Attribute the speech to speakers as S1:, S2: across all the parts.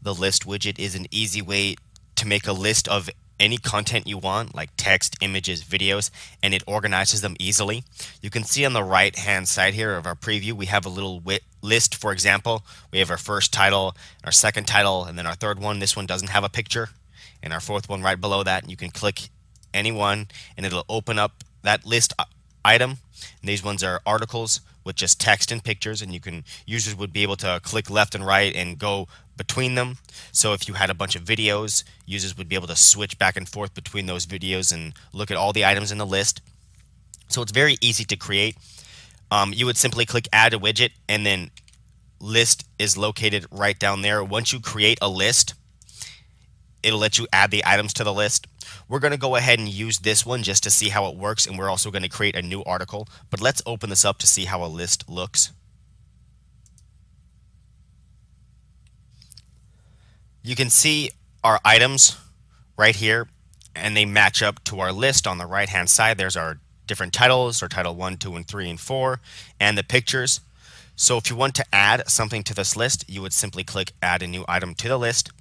S1: The list widget is an easy way to make a list of any content you want, like text, images, videos, and it organizes them easily. You can see on the right hand side here of our preview, we have a little list. For example, we have our first title, our second title, and then our third one. This one doesn't have a picture, and our fourth one right below that. You can click any one and it'll open up that list item. And these ones are articles with just text and pictures, and users would be able to click left and right and go between them. So if you had a bunch of videos, users would be able to switch back and forth between those videos and look at all the items in the list. So it's very easy to create. You would simply click add a widget, and then list is located right down there. Once you create a list, it'll let you add the items to the list. We're going to go ahead and use this one just to see how it works, and we're also going to create a new article. But let's open this up to see how a list looks. You can see our items right here, and they match up to our list on the right hand side. There's our different titles, or title 1, 2, and 3, and 4, and the pictures. So if you want to add something to this list, you would simply click add a new item to the list,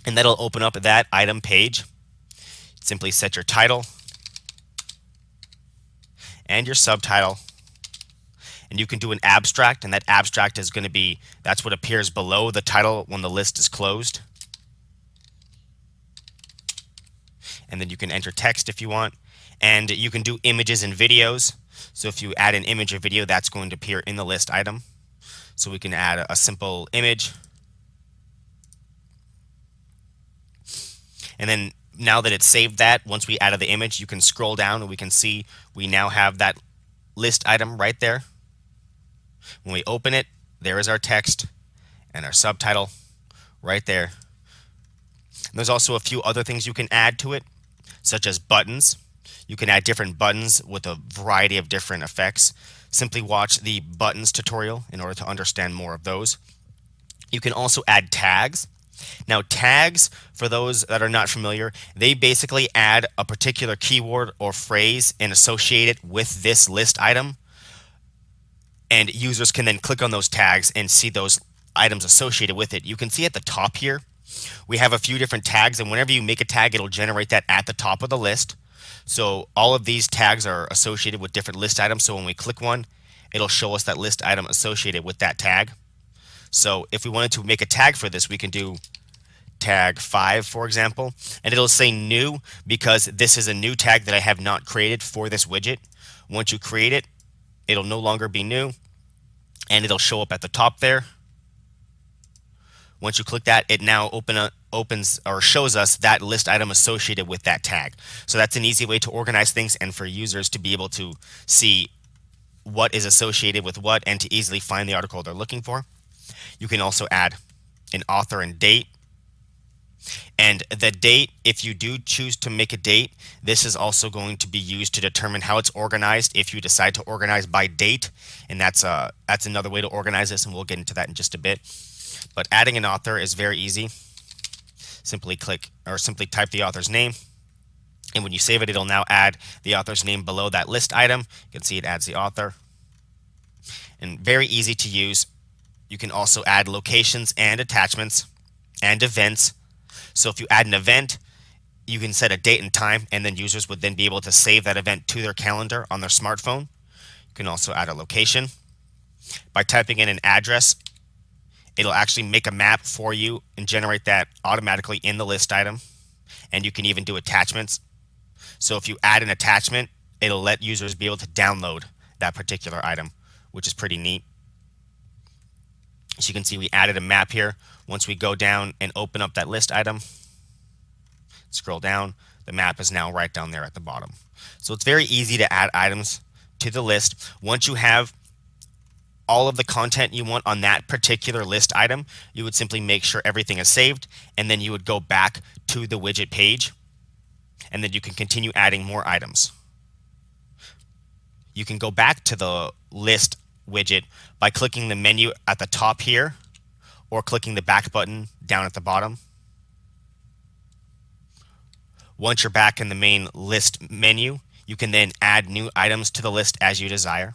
S1: and that'll open up that item page. Simply set your title and your subtitle, and you can do an abstract, and that abstract is going to be, that's what appears below the title when the list is closed. And then you can enter text if you want, and you can do images and videos. So if you add an image or video, that's going to appear in the list item. So we can add a simple image, and then now that it's saved that, once we added the image, you can scroll down and we can see we now have that list item right there. When we open it, there is our text and our subtitle right there. And there's also a few other things you can add to it, such as buttons. You can add different buttons with a variety of different effects. Simply watch the buttons tutorial in order to understand more of those. You can also add tags. Now, tags, for those that are not familiar, they basically add a particular keyword or phrase and associate it with this list item. And users can then click on those tags and see those items associated with it. You can see at the top here, we have a few different tags, and whenever you make a tag, it'll generate that at the top of the list. So all of these tags are associated with different list items. So when we click one, it'll show us that list item associated with that tag. So if we wanted to make a tag for this, we can do tag 5, for example, and it'll say new because this is a new tag that I have not created for this widget. Once you create it, it'll no longer be new, and it'll show up at the top there. Once you click that, it now opens or shows us that list item associated with that tag. So that's an easy way to organize things and for users to be able to see what is associated with what and to easily find the article they're looking for. You can also add an author and date. And the date, if you do choose to make a date, this is also going to be used to determine how it's organized if you decide to organize by date. And that's another way to organize this, and we'll get into that in just a bit. But adding an author is very easy. Simply click or simply type the author's name. And when you save it, it'll now add the author's name below that list item. You can see it adds the author. And very easy to use. You can also add locations and attachments and events. So if you add an event, you can set a date and time, and then users would then be able to save that event to their calendar on their smartphone. You can also add a location. By typing in an address, it'll actually make a map for you and generate that automatically in the list item. And you can even do attachments. So if you add an attachment, it'll let users be able to download that particular item, which is pretty neat. So you can see we added a map here. Once we go down and open up that list item, scroll down, the map is now right down there at the bottom. So it's very easy to add items to the list. Once you have all of the content you want on that particular list item, you would simply make sure everything is saved, and then you would go back to the widget page, and then you can continue adding more items. You can go back to the list widget by clicking the menu at the top here, or clicking the back button down at the bottom. Once you're back in the main list menu, you can then add new items to the list as you desire.